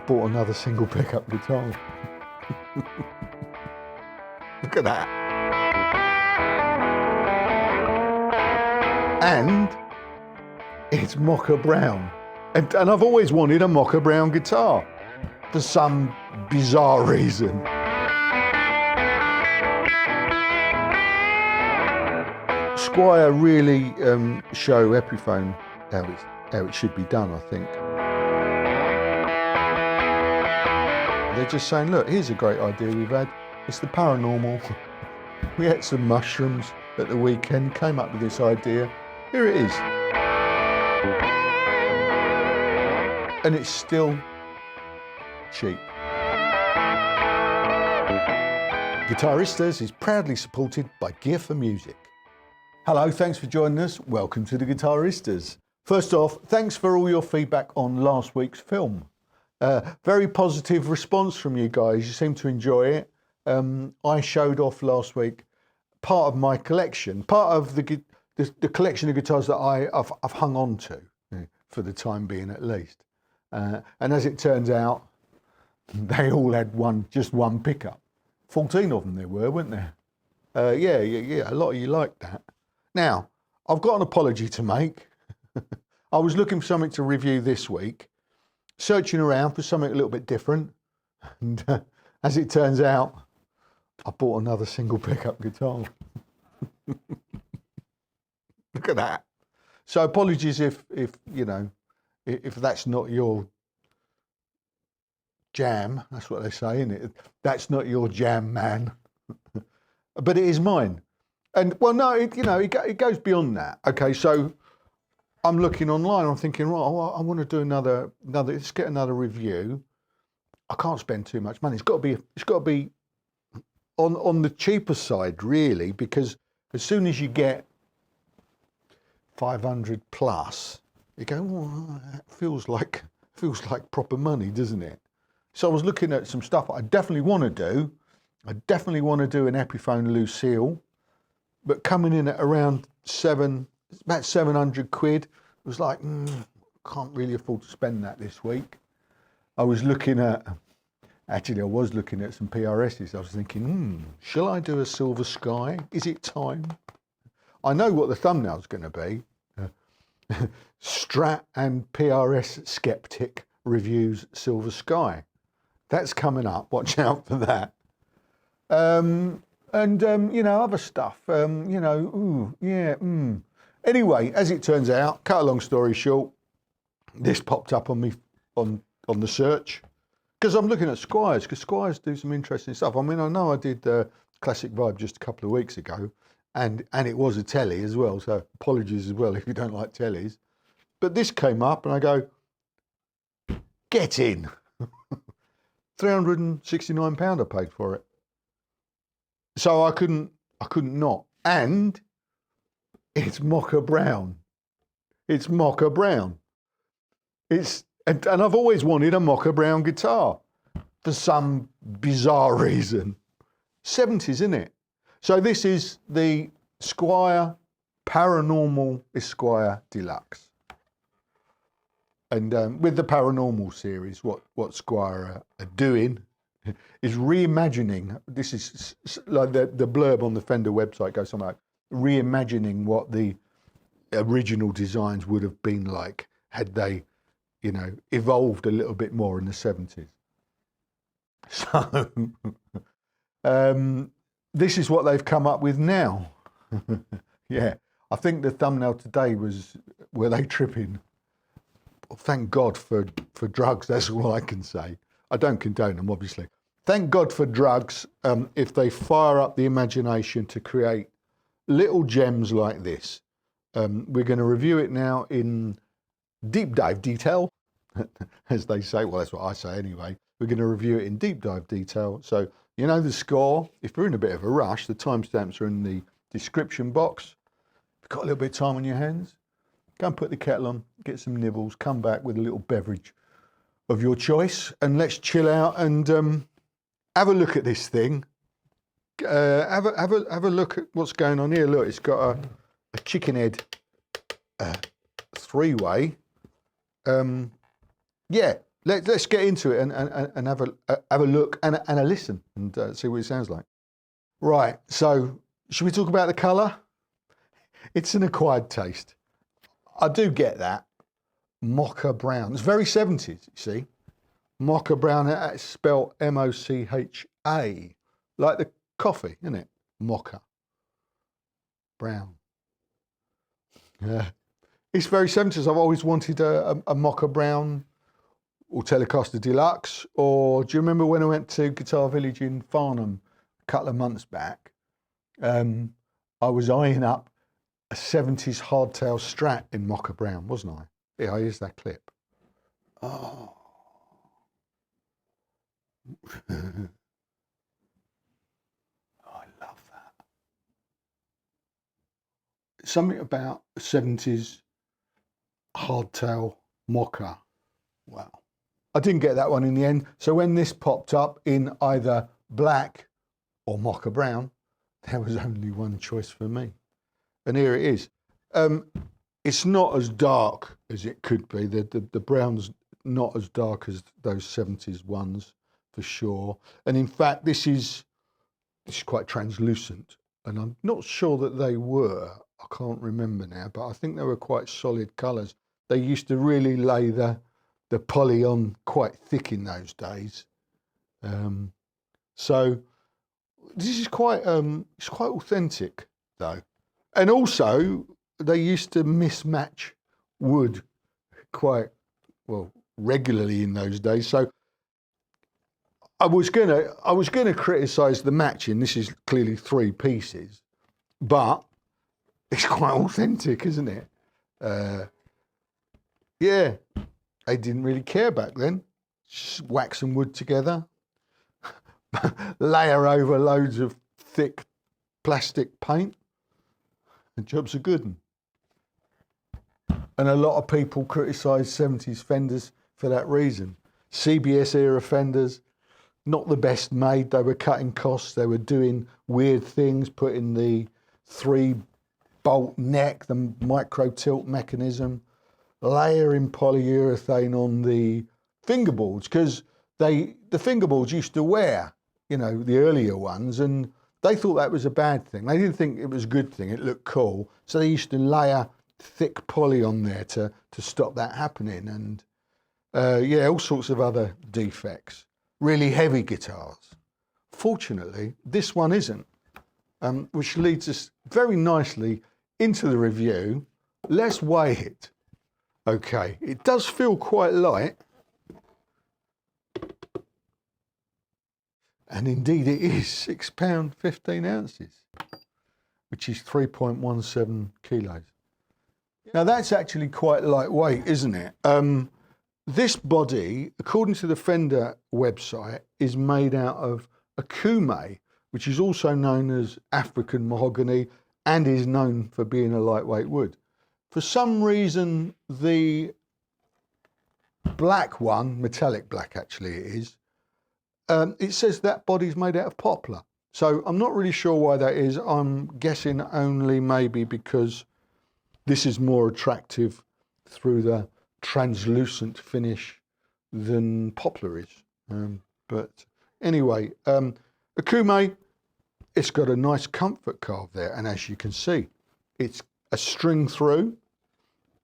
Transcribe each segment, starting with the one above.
bought another single pickup guitar. Look at that. And it's mocha brown. And I've always wanted a mocha brown guitar for some bizarre reason. Squier really show Epiphone how it should be done, I think. They're just saying, look, here's a great idea we've had. It's the paranormal. We ate some mushrooms at the weekend, came up with this idea. Here it is. And it's still cheap. Guitaristas is proudly supported by Gear for Music. Hello, thanks for joining us. Welcome to the Guitaristas. First off, thanks for all your feedback on last week's film. Very positive response from you guys. You seem to enjoy it. I showed off last week part of my collection, part of the collection of guitars that I've hung on to, for the time being at least. And as it turns out, they all had just one pickup. 14 of them there were, weren't there? Yeah, a lot of you liked that. Now, I've got an apology to make. I was looking for something to review this week, searching around for something a little bit different. And as it turns out, I bought another single pickup guitar. Look at that. So apologies if that's not your jam. That's what they say, isn't it? That's not your jam, man. But it is mine. And well, no, it goes beyond that. Okay, so I'm looking online. I'm thinking, right, I want to do another. Let's get another review. I can't spend too much money. It's got to be on the cheaper side, really, because as soon as you get 500 plus, you go, well, that feels like proper money, doesn't it? So I was looking at some stuff I definitely want to do. I definitely want to do an Epiphone Lucille, but coming in at around about 700 quid. It was like, can't really afford to spend that this week. I was looking at some PRSs. I was thinking, shall I do a Silver Sky? Is it time? I know what the thumbnail's going to be. Strat and PRS skeptic reviews Silver Sky. That's coming up. Watch out for that. Other stuff. Anyway, as it turns out, cut a long story short, this popped up on me on the search because I'm looking at Squiers, because Squiers do some interesting stuff. I mean, I know I did Classic Vibe just a couple of weeks ago, and it was a telly as well. So apologies as well if you don't like tellies. But this came up, and I go, get in. £369 I paid for it. So I couldn't not. And it's mocha brown. It's mocha brown. And I've always wanted a mocha brown guitar for some bizarre reason. 70s, isn't it? So this is the Squier Paranormal Esquire Deluxe. And with the Paranormal series, what Squier are doing is reimagining. This is like the blurb on the Fender website goes something like reimagining what the original designs would have been like had they, evolved a little bit more in the 70s. So this is what they've come up with now. Yeah, I think the thumbnail today was, were they tripping? Thank God for drugs, that's all I can say. I don't condone them, obviously. Thank God for drugs if they fire up the imagination to create little gems like this. We're going to review it now in deep dive detail, as they say. Well, that's what I say anyway. We're going to review it in deep dive detail. So, you know the score. If you're in a bit of a rush, the timestamps are in the description box. If you've got a little bit of time on your hands, go and put the kettle on, get some nibbles, come back with a little beverage of your choice, and let's chill out and have a look at this thing. Have a look at what's going on here. Look, it's got a chicken head three-way. Yeah, let's get into it and have a look and a listen and see what it sounds like. Right, so should we talk about the colour? It's an acquired taste. I do get that. Mocha brown. It's very 70s, you see. Mocha brown, it's spelled M-O-C-H-A, like the coffee, isn't it? Mocha brown. Yeah, it's very 70s. I've always wanted a mocha brown or Telecaster Deluxe. Or do you remember when I went to Guitar Village in Farnham a couple of months back? I was eyeing up a 70s hardtail Strat in mocha brown, wasn't I? Yeah, here's that clip. Oh. I love that. Something about 70s hardtail mocha. Wow. I didn't get that one in the end. So when this popped up in either black or mocha brown, there was only one choice for me. And here it is. It's not as dark as it could be. The brown's not as dark as those 70s ones, for sure. And in fact, this is quite translucent. And I'm not sure that they were. I can't remember now, but I think they were quite solid colours. They used to really lay the poly on quite thick in those days. So this is quite it's quite authentic though. And also they used to mismatch wood quite well regularly in those days. So I was gonna criticise the matching. This is clearly 3 pieces, but it's quite authentic, isn't it? Yeah, they didn't really care back then. Just whack some wood together, layer over loads of thick plastic paint. The job's a good one. And a lot of people criticise 70s Fenders for that reason. CBS era Fenders, not the best made. They were cutting costs. They were doing weird things, putting the 3-bolt neck, the micro tilt mechanism, layering polyurethane on the fingerboards, because the fingerboards used to wear, you know, the earlier ones, and they thought that was a bad thing. They didn't think it was a good thing. It looked cool. So they used to layer thick poly on there to stop that happening. And yeah, all sorts of other defects. Really heavy guitars. Fortunately, this one isn't, which leads us very nicely into the review. Let's weigh it. Okay, it does feel quite light. And indeed it is, £6, 15 ounces, which is 3.17 kilos. Now that's actually quite lightweight, isn't it? This body, according to the Fender website, is made out of akume, which is also known as African mahogany and is known for being a lightweight wood. For some reason, the black one, metallic black actually it is, it says that body's made out of poplar. So I'm not really sure why that is. I'm guessing only maybe because this is more attractive through the translucent finish than poplar is. But anyway, akume, it's got a nice comfort carve there. And as you can see, it's a string through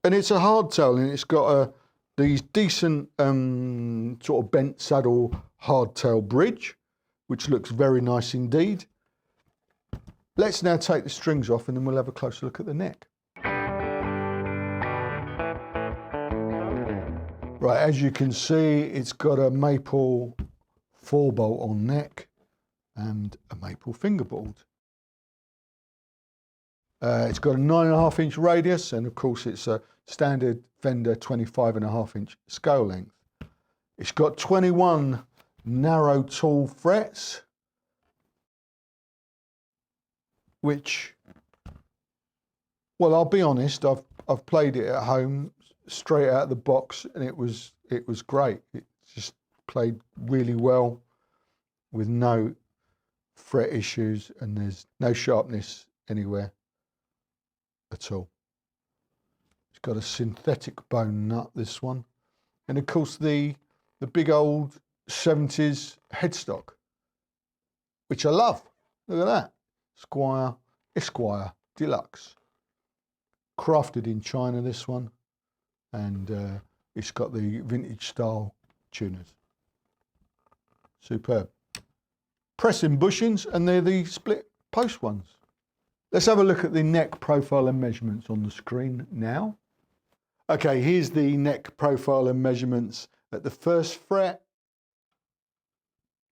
and it's a hardtail, and it's got these decent sort of bent saddle hardtail bridge, which looks very nice indeed. Let's now take the strings off and then we'll have a closer look at the neck. Right, as you can see, it's got a maple 4-bolt on neck and a maple fingerboard. It's got a 9.5-inch radius, and of course it's a standard Fender 25.5-inch scale length. It's got 21 narrow tall frets, which, well, I'll be honest, I've played it at home straight out of the box, and it was great. It just played really well with no fret issues, and there's no sharpness anywhere at all. It's got a synthetic bone nut, this one, and of course the the big old 70s headstock, which I love. Look at that. Squier, Esquire Deluxe. Crafted in China, this one. And it's got the vintage style tuners. Superb. Pressing bushings, and they're the split post ones. Let's have a look at the neck profile and measurements on the screen now. Okay, here's the neck profile and measurements at the 1st fret.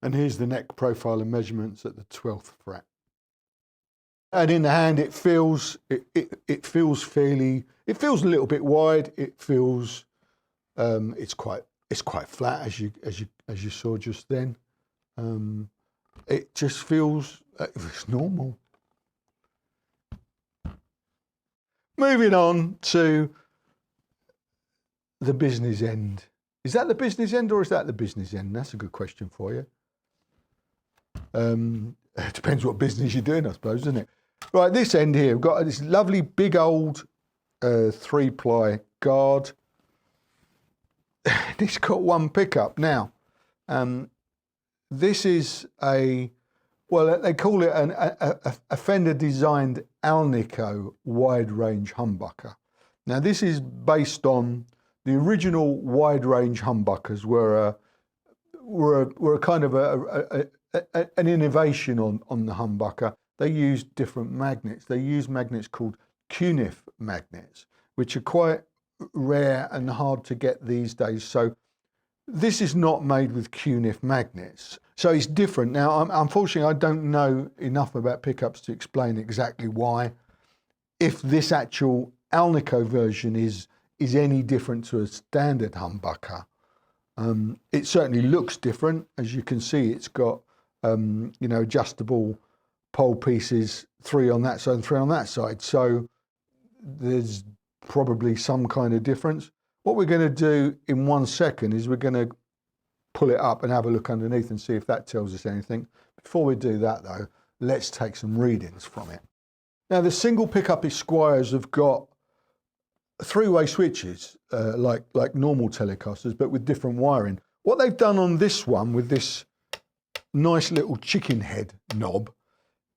And here's the neck profile and measurements at the 12th fret. And in the hand, it feels fairly. It feels a little bit wide. It feels it's quite flat, as you saw just then. It just feels it's normal. Moving on to the business end. Is that the business end or is that the business end? That's a good question for you. It depends what business you're doing, I suppose, doesn't it? Right, this end here, we've got this lovely big old 3-ply guard. It's got one pickup. Now, this is well, they call it a Fender designed Alnico wide range humbucker. Now, this is based on the original wide range humbuckers were a kind of an innovation on the humbucker. They used different magnets. They used magnets called Cunif magnets, which are quite rare and hard to get these days. So this is not made with Cunif magnets. So it's different. Now, unfortunately, I don't know enough about pickups to explain exactly why. If this actual Alnico version is any different to a standard humbucker. It certainly looks different. As you can see, it's got adjustable pole pieces, 3 on that side and 3 on that side. So there's probably some kind of difference. What we're going to do in 1 second is we're going to pull it up and have a look underneath and see if that tells us anything. Before we do that though, let's take some readings from it. Now, the single pickup Esquires have got 3-way switches like normal Telecasters, but with different wiring. What they've done on this one with this nice little chicken head knob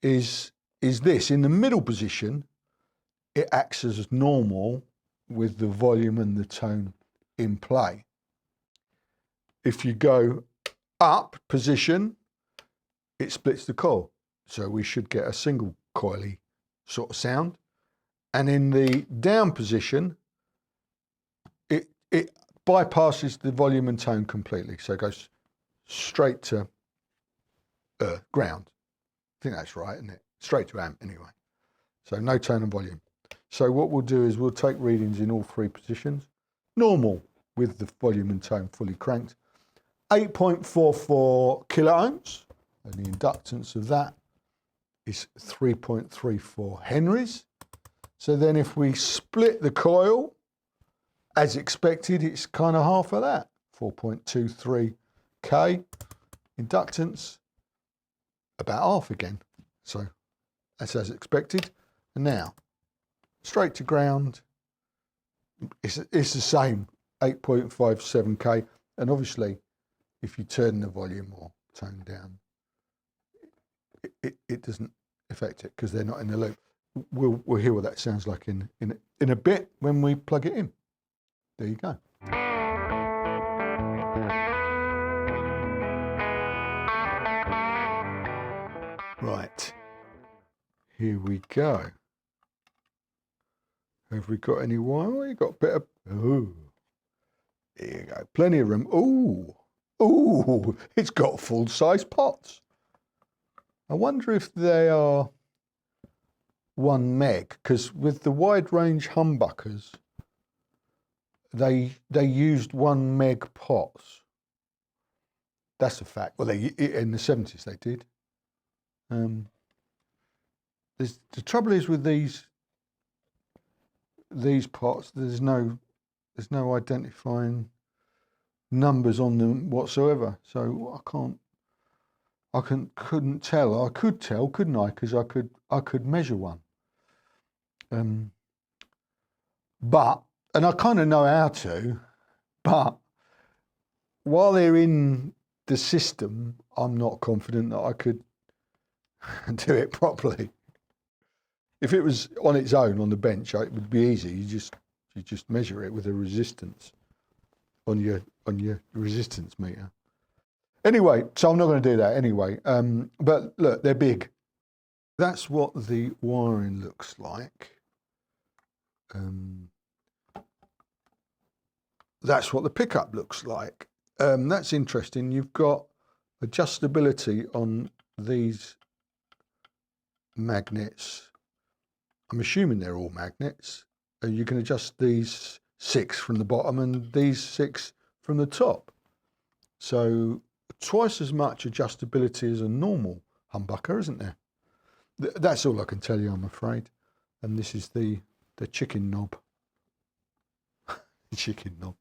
is this. In the middle position, it acts as normal with the volume and the tone in play. If you go up position, it splits the coil. So we should get a single coily sort of sound. And in the down position, it bypasses the volume and tone completely. So it goes straight to ground. I think that's right, isn't it? Straight to amp anyway. So no tone and volume. So what we'll do is we'll take readings in all 3 positions. Normal with the volume and tone fully cranked. 8.44 kilo ohms. And the inductance of that is 3.34 Henrys. So then if we split the coil, as expected, it's kind of half of that. 4.23 K. Inductance, about half again. So that's as expected. And now, straight to ground, it's the same, 8.57 K. And obviously, if you turn the volume or tone down, it doesn't affect it because they're not in the loop. We'll hear what that sounds like in a bit when we plug it in. There you go. Right, here we go. Have we got any wire? We got a bit of, oh, here you go, plenty of room. Ooh, it's got full-size pots. I wonder if they are 1 meg, because with the wide range humbuckers, they used 1 meg pots. That's a fact. Well, in the 70s they did. The trouble is with these pots, there's no identifying numbers on them whatsoever. So couldn't tell. I could tell, couldn't I? Because I could measure one. And I kind of know how to, but while they're in the system, I'm not confident that I could do it properly. If it was on its own on the bench, it would be easy. You just measure it with a resistance on your resistance meter. Anyway, so I'm not going to do that anyway. But look, they're big. That's what the wiring looks like. That's what the pickup looks like. That's interesting. You've got adjustability on these magnets. I'm assuming they're all magnets. You can adjust these 6 from the bottom and these 6 from the top. So twice as much adjustability as a normal humbucker, isn't there? That's all I can tell you, I'm afraid. And this is the chicken knob. The chicken knob.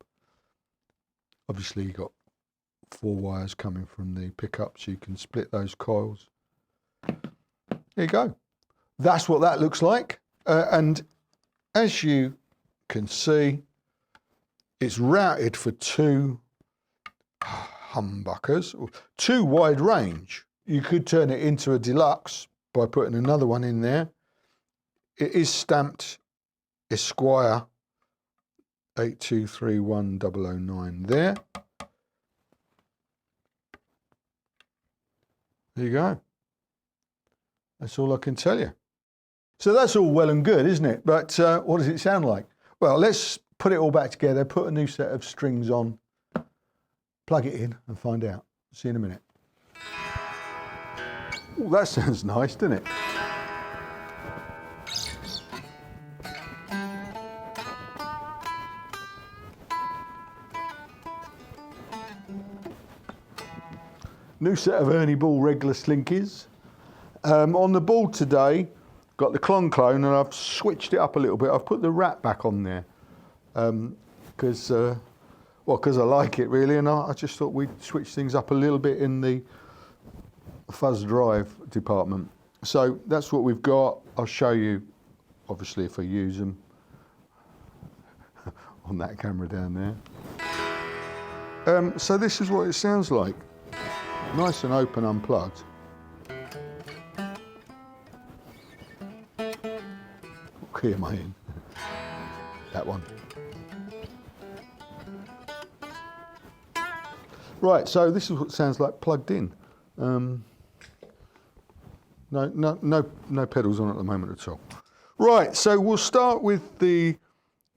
Obviously you've got 4 wires coming from the pickup, so you can split those coils. There you go. That's what that looks like. And as you can see, it's routed for 2 humbuckers, 2 wide range. You could turn it into a Deluxe by putting another one in there. It is stamped Esquire 8231009 there. There you go. That's all I can tell you. So that's all well and good, isn't it? But what does it sound like? Well, let's put it all back together, put a new set of strings on, plug it in and find out. See you in a minute. Oh, that sounds nice, doesn't it? New set of Ernie Ball regular slinkies. On the board today, got the clone and I've switched it up a little bit. I've put the wrap back on there because I like it really, and I just thought we'd switch things up a little bit in the fuzz drive department. So that's what we've got. I'll show you, obviously, if I use them on that camera down there. So this is what it sounds like. Nice and open, unplugged. What key am I in? That one. Right, so this is what it sounds like plugged in. No pedals on at the moment at all. Right, so we'll start with the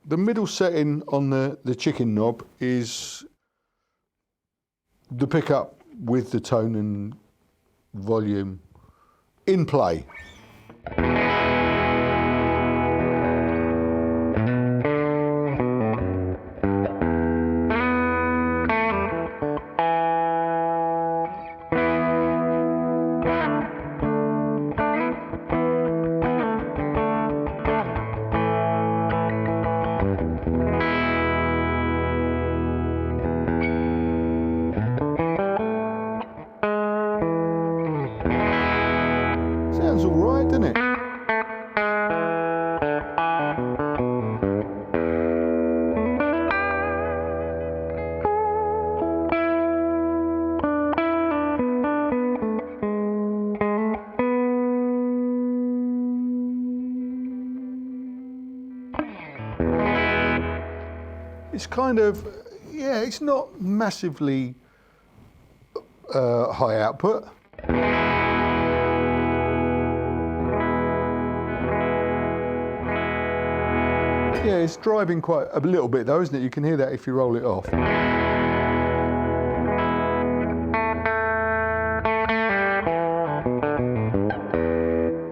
middle setting on the chicken knob is the pickup with the tone and volume in play. Sounds all right, doesn't it? It's kind of, yeah, it's not massively high output. Yeah, it's driving quite a little bit though, isn't it? You can hear that if you roll it off.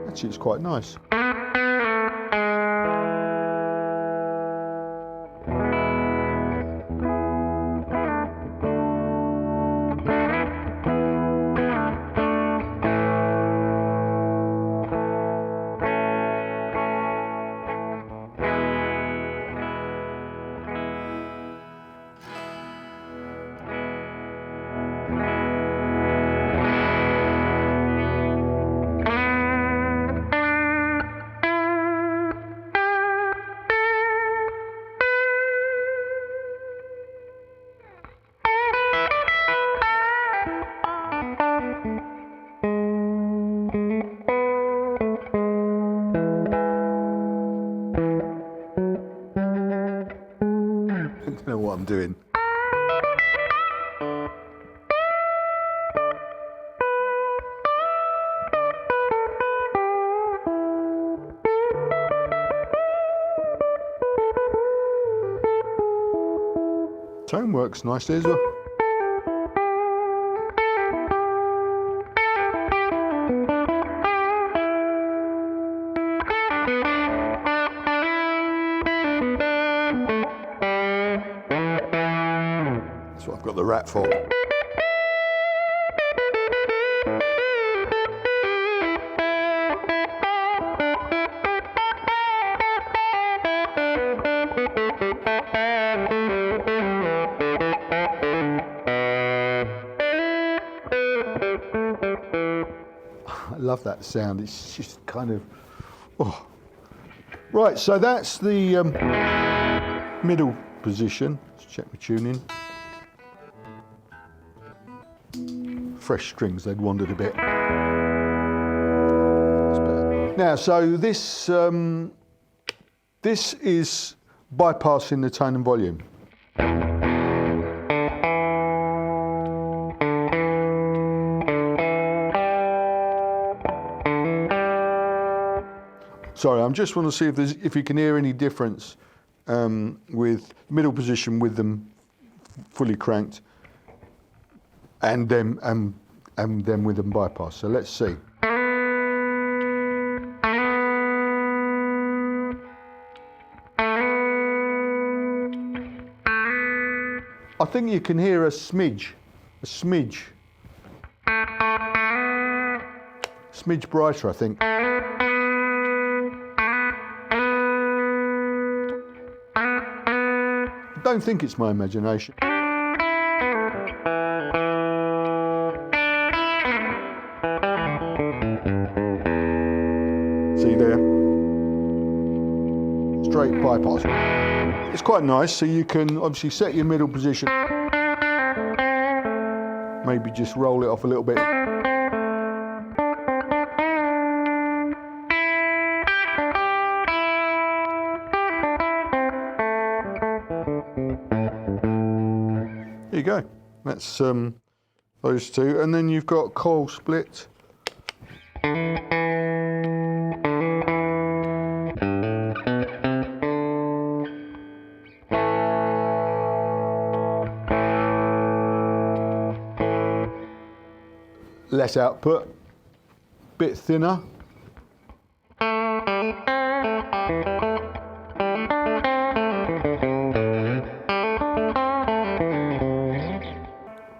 Actually, it's quite nice. don't know what I'm doing. Tone works nicely as well. That's what I've got the Rat for. I love that sound. It's just kind of, oh. Right, so that's the middle position. Let's check the tuning. Fresh strings, they'd wandered a bit. That's better. Now, so this this is bypassing the tone and volume. Sorry, I just want to see if you can hear any difference with middle position with them fully cranked, and then with them bypass. So let's see. I think you can hear a smidge brighter, I think. I don't think it's my imagination. See there? Straight bypass. It's quite nice, so you can obviously set your middle position. Maybe just roll it off a little bit. There you go. That's those two, and then you've got coil split. Less output, bit thinner.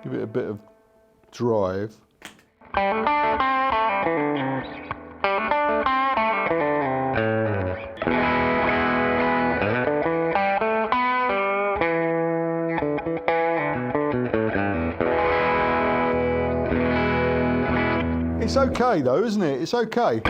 Give it a bit of drive. It's okay though, isn't it? It's okay.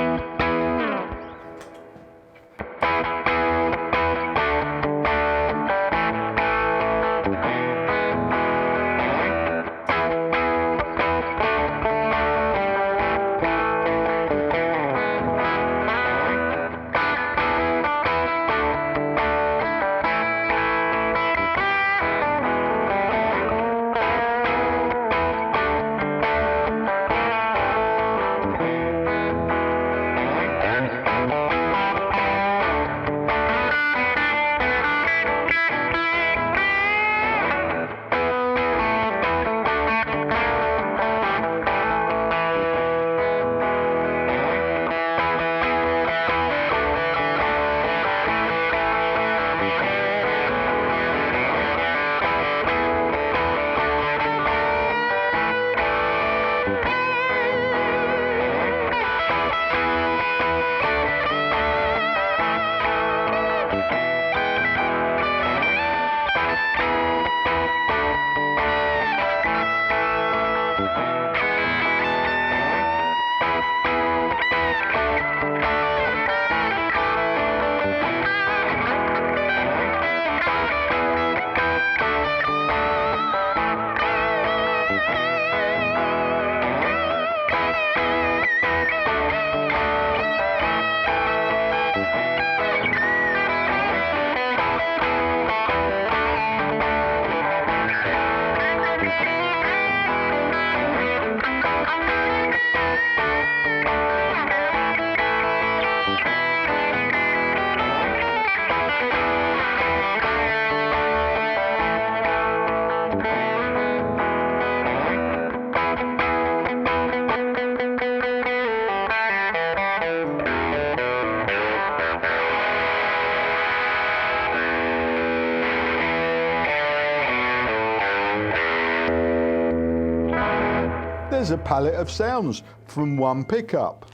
there's a palette of sounds from one pickup.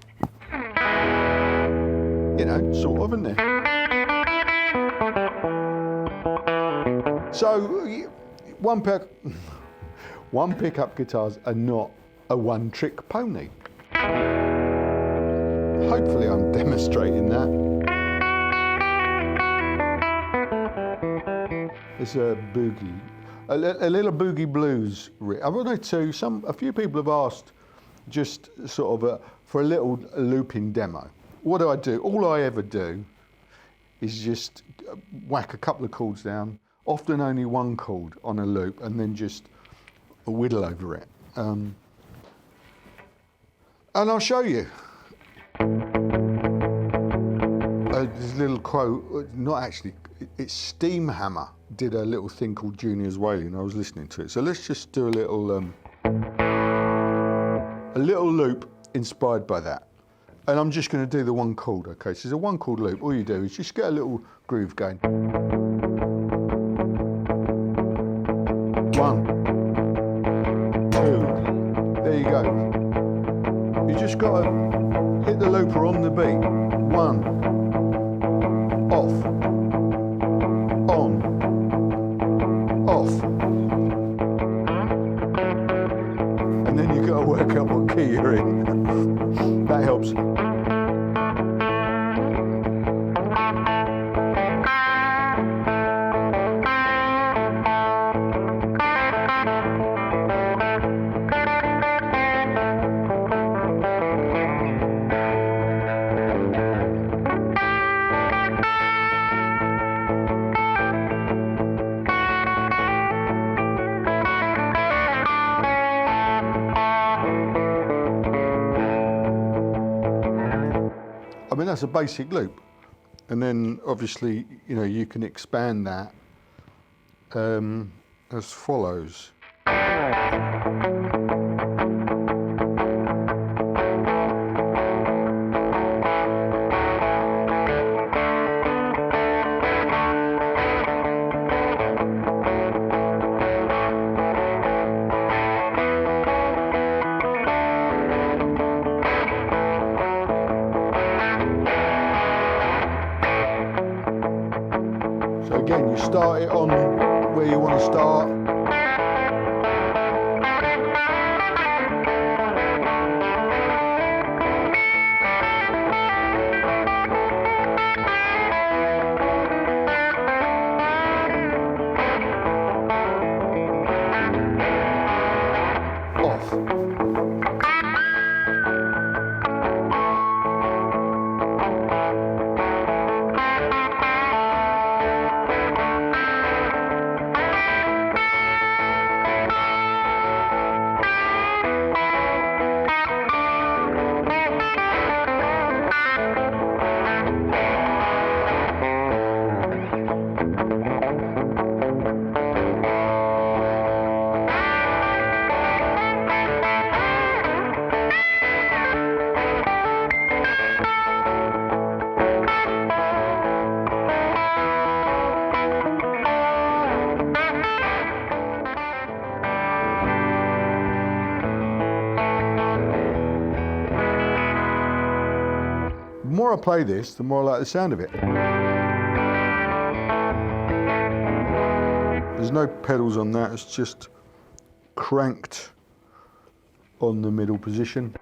You know, sort of, isn't there? So, one pickup guitars are not a one-trick pony. Hopefully I'm demonstrating that. It's a boogie, a little boogie blues. I wanted to, a few people have asked just sort of for a little looping demo. What do? All I ever do is just whack a couple of chords down, often only one chord on a loop, and then just whittle over it. And I'll show you. This little quote, not actually, it's Steam Hammer did a little thing called Junior's Wailing. I was listening to it. So let's just do a little loop inspired by that. And I'm just going to do the one chord, okay? So it's a one chord loop. All you do is just get a little groove going. 1, 2, there you go. You just got to hit the looper on the beat. 1, off, on, off. And then you've got to work out what key you're in. That helps. I mean, that's a basic loop. And then obviously, you know, you can expand that as follows. So again, you start it on where you want to start. Off. The more I play this, the more I like the sound of it. There's no pedals on that, it's just cranked on the middle position.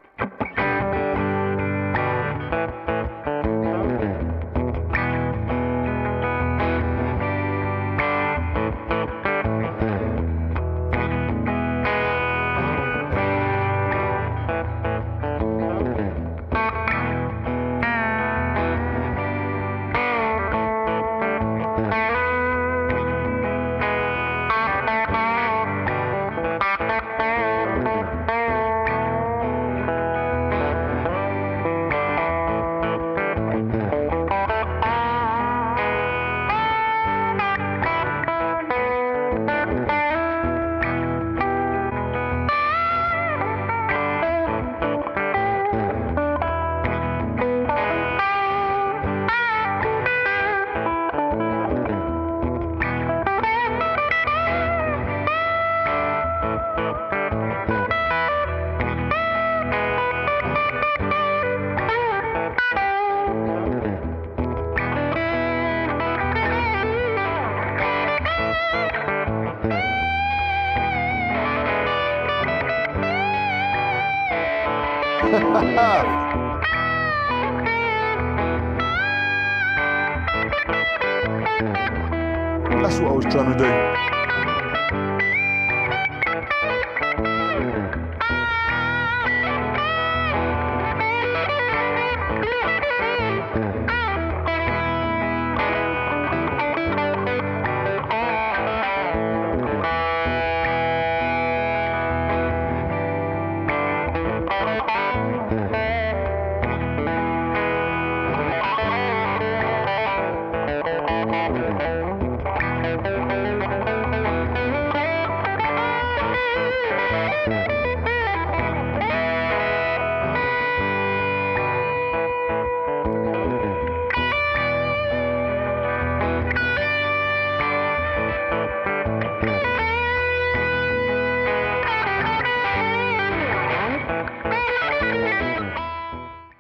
That's what I was trying to do.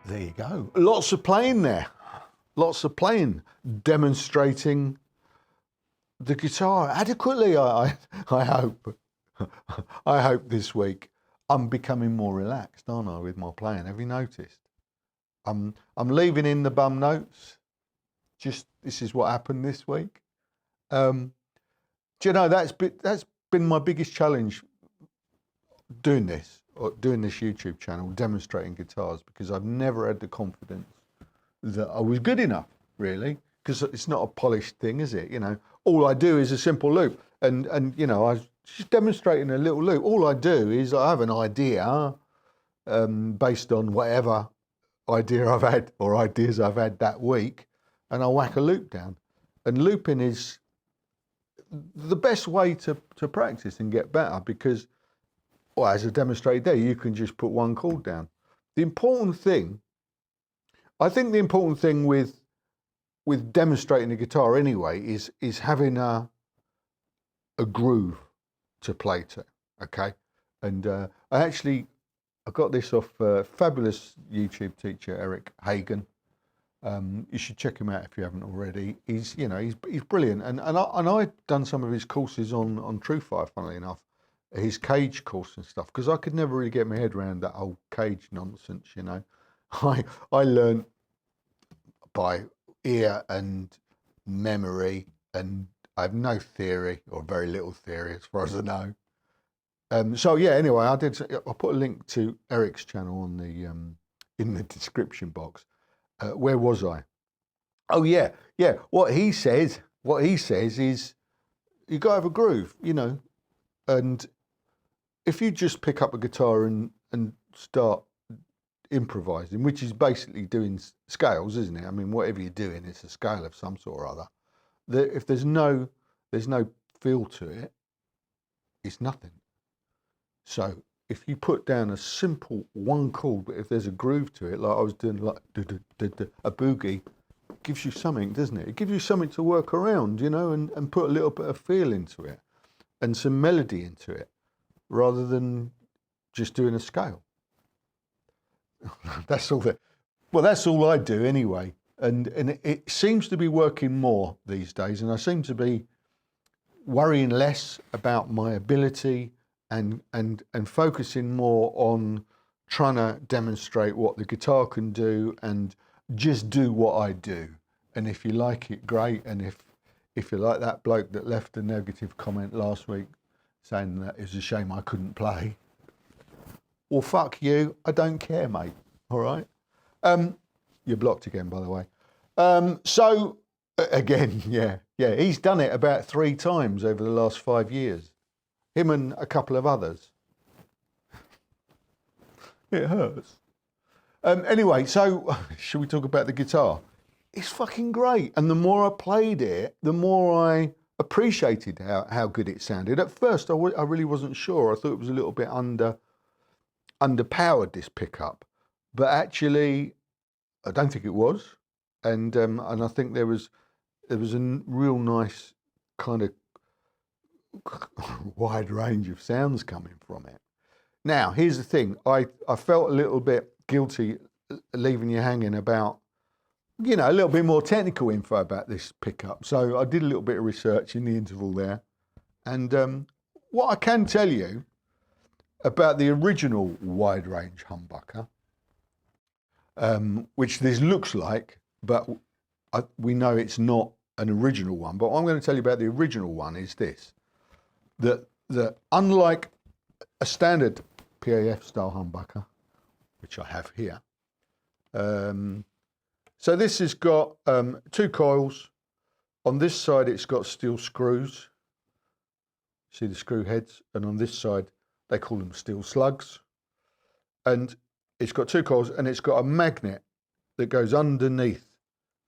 There you go. Lots of playing there. Lots of playing, demonstrating the guitar adequately. I hope. I hope this week I'm becoming more relaxed, aren't I, with my playing? Have you noticed? I'm leaving in the bum notes. Just this is what happened this week. Do you know that's been my biggest challenge doing this YouTube channel, demonstrating guitars, because I've never had the confidence that I was good enough, really, because it's not a polished thing, is it? You know, all I do is a simple loop, and you know, I was just demonstrating a little loop. All I do is I have an idea based on whatever idea I've had or ideas I've had that week, and I whack a loop down. And looping is the best way to practice and get better, because, well, as I demonstrated there, you can just put one chord down. The important thing, I think the important thing with demonstrating the guitar anyway is having a groove to play to, okay? And I got this off fabulous YouTube teacher, Eric Hagen. You should check him out if you haven't already. He's brilliant, and I'd done some of his courses on TrueFire, funnily enough, his cage course and stuff, because I could never really get my head around that whole cage nonsense. You know, I learned by ear and memory, and I have no theory, or very little theory as far as I know. So yeah, anyway, I put a link to Eric's channel on the in the description box. Where was I? Oh yeah. What he says is you got to have a groove, you know, and if you just pick up a guitar and start improvising, which is basically doing scales, isn't it? I mean, whatever you're doing, it's a scale of some sort or other. If there's no feel to it, it's nothing. So if you put down a simple one chord, but if there's a groove to it, like I was doing, like a boogie, it gives you something, doesn't it? It gives you something to work around, you know, and put a little bit of feel into it and some melody into it, rather than just doing a scale. That's all I do anyway. And it seems to be working more these days, and I seem to be worrying less about my ability and focusing more on trying to demonstrate what the guitar can do and just do what I do. And if you like it, great. And if you're like that bloke that left a negative comment last week saying that it's a shame I couldn't play, well, fuck you. I don't care, mate. All right. You're blocked again, by the way. So again, yeah, he's done it about 3 times over the last 5 years. Him and a couple of others. It hurts. Anyway, so should we talk about the guitar? It's fucking great. And the more I played it, the more I appreciated how good it sounded. At first, I really wasn't sure. I thought it was a little bit underpowered, this pickup. But actually, I don't think it was. And I think there was a real nice kind of wide range of sounds coming from it. Now, here's the thing. I felt a little bit guilty leaving you hanging about, you know, a little bit more technical info about this pickup. So I did a little bit of research in the interval there. And what I can tell you about the original wide range humbucker which this looks like, but we know it's not an original one. But what I'm going to tell you about the original one is this, that unlike a standard PAF style humbucker, which I have here, so this has got 2 coils. On this side it's got steel screws, see the screw heads, and on this side they call them steel slugs. And it's got 2 coils, and it's got a magnet that goes underneath.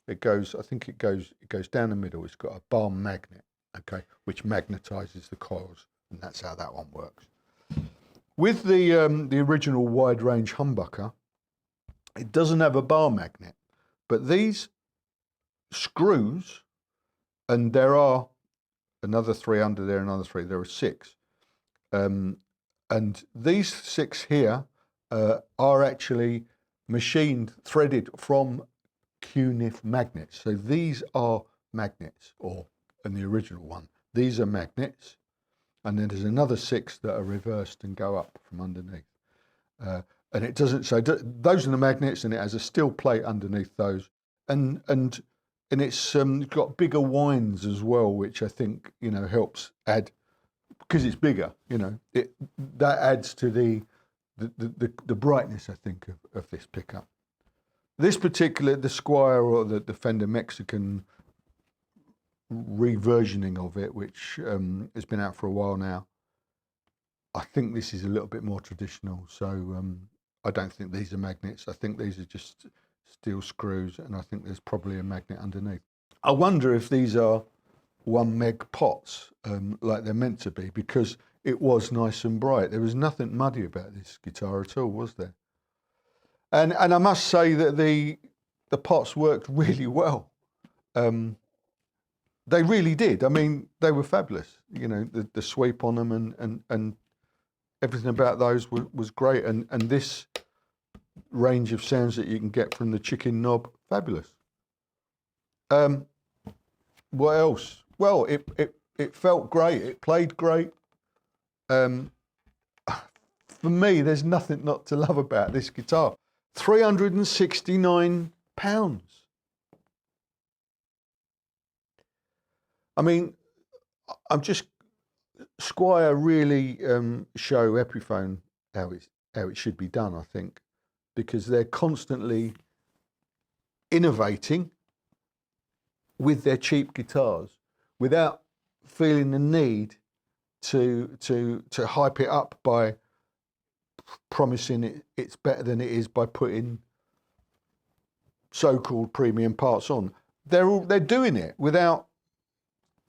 It goes, I think it goes down the middle. It's got a bar magnet, okay, which magnetizes the coils, and that's how that one works. With the original wide range humbucker, it doesn't have a bar magnet, but these screws, and there are another 3 under there, another 3. There are 6, and these 6 here are actually machined, threaded from Q-nif magnets. So these are magnets, or in the original one, these are magnets, and then there's another 6 that are reversed and go up from underneath. And it doesn't, so those are the magnets, and it has a steel plate underneath those, and it's got bigger winds as well, which I think, you know, helps add, because it's bigger, you know, that adds to the brightness, I think, of this pickup. This particular, the Squier, or the Fender Mexican reversioning of it, which has been out for a while now, I think this is a little bit more traditional. So I don't think these are magnets. I think these are just steel screws, and I think there's probably a magnet underneath. I wonder if these are 1 meg pots, like they're meant to be, because it was nice and bright. There was nothing muddy about this guitar at all, was there? And I must say that the pots worked really well. They really did. I mean, they were fabulous. You know, the sweep on them and everything about those was great. And this range of sounds that you can get from the chicken knob, fabulous. What else? Well, it felt great. It played great. For me, there's nothing not to love about this guitar. £369. I mean, I'm just, Squier really show Epiphone how it should be done, I think, because they're constantly innovating with their cheap guitars without feeling the need to hype it up by promising it's better than it is by putting so-called premium parts on. They're doing it without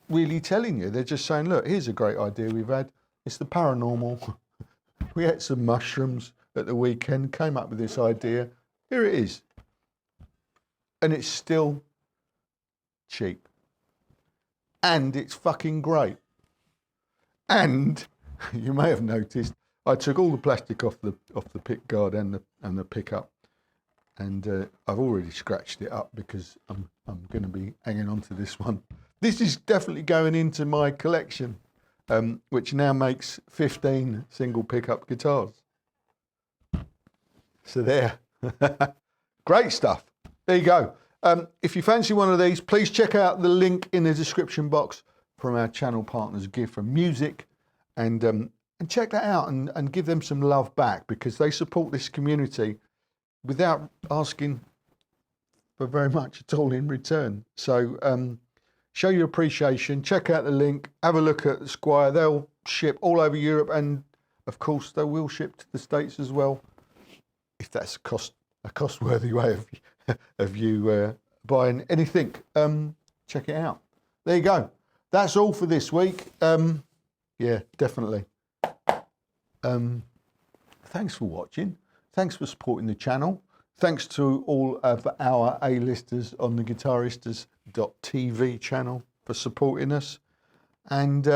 really telling you. They're just saying, look, here's a great idea we've had. It's the Paranormal. We ate some mushrooms at the weekend, came up with this idea. Here it is. And it's still cheap. And it's fucking great. And you may have noticed, I took all the plastic off the pick guard and the pickup, and I've already scratched it up because I'm going to be hanging on to this one. This is definitely going into my collection, which now makes 15 single pickup guitars. So there, great stuff. There you go. If you fancy one of these, please check out the link in the description box from our channel partners, Give for Music, and check that out and give them some love back, because they support this community without asking for very much at all in return. So show your appreciation, check out the link, have a look at the Squier. They'll ship all over Europe, and of course they will ship to the States as well, if that's a cost-worthy way of you buying anything. Check it out. There you go. That's all for this week. Yeah, definitely. Thanks for watching. Thanks for supporting the channel. Thanks to all of our A-listers on the guitaristas.tv channel for supporting us. And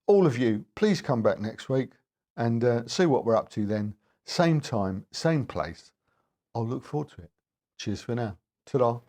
all of you, please come back next week and see what we're up to then. Same time, same place. I'll look forward to it. Cheers for now. Ta-da.